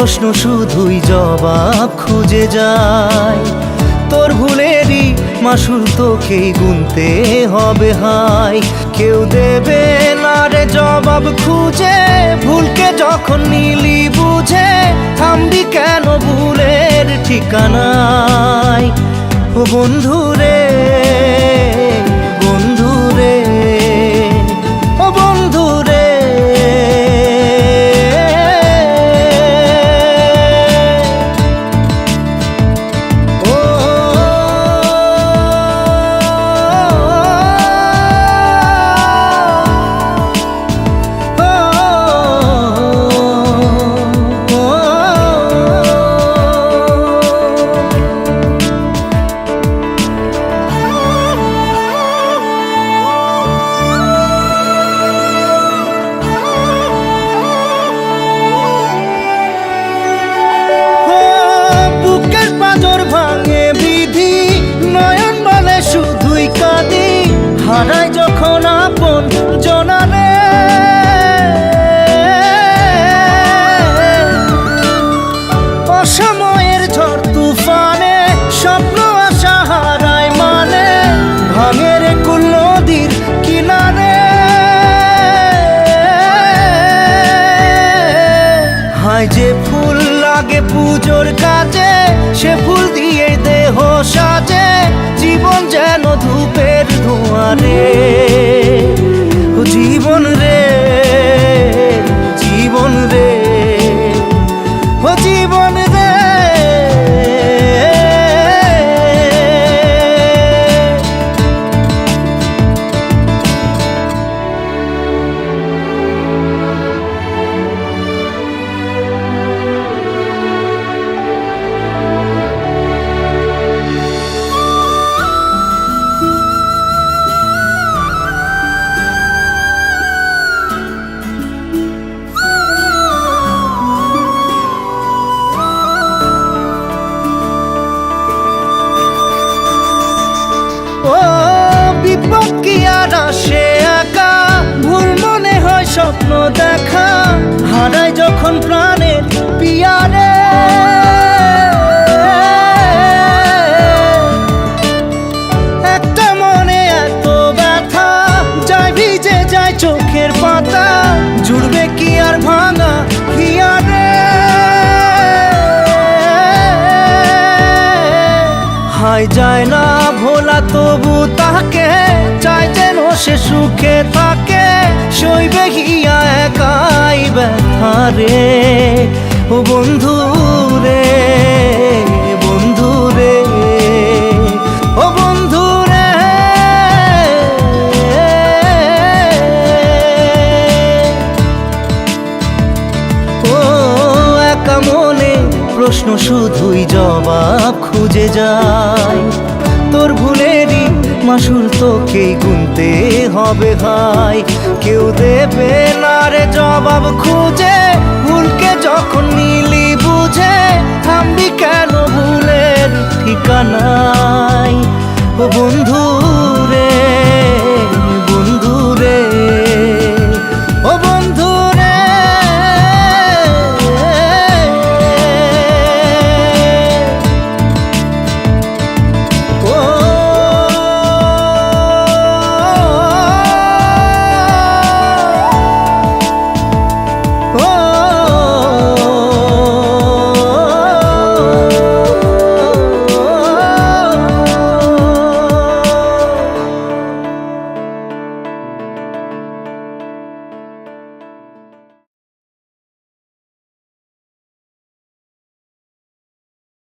প্রশ্ন শুধুই জবাব খুঁজে যায়। তোর ভুলেরই মাসুল তোকেই গুনতে হবে হাই। কেউ দেবে না রে জবাব খুঁজে, ভুলকে যখন নিলি বুঝে থামবি কেন ভুলের ঠিকানায়। ও বন্ধু রে, বন্ধু রে, ও বন্ধু রে। হারাই যখন আপন জনারে, অসময়ের ঝড় তুফানে স্বপ্ন আশা হারায় মানে, ভাঙের কুল নদীর কিনারে। হায় যে ফুল লাগে পুজোর কাজে, সে ফুল দিয়ে দেহ সাজে, জীবন যেন ধূপের ধোঁয়ারে। ও জীবন রে, জীবন রে, ও জীবন রে। ও বিপদ কি আর আসে একা, ভুল মনে হয় স্বপ্ন দেখা, হারাই যখন প্রাণের পিয়ারে। একটা মনে এত ব্যথা, যায় ভিজে যায় চোখের পাতা, জুড়বে কি আর ভাঙা হিয়ারে। হায় যায় না ভোলা তবু তাকে, চাই যেন সে সুখে থাকে, সইবে হিয়া একাই ব্যথা রে। ও বন্ধু রে, বন্ধু রে, ও বন্ধু রে। ও একা মনে প্রশ্ন শুধুই জবাব খুঁজে যায়। তোর ভুলেরই মাসুল তোকেই গুনতে হবে ভাই। কেউ দেবে না রে জবাব খুঁজে, ভুলকে যখন নিলি বুঝে থামবি কেন ভুলের ঠিকানায়। ও বন্ধু রে।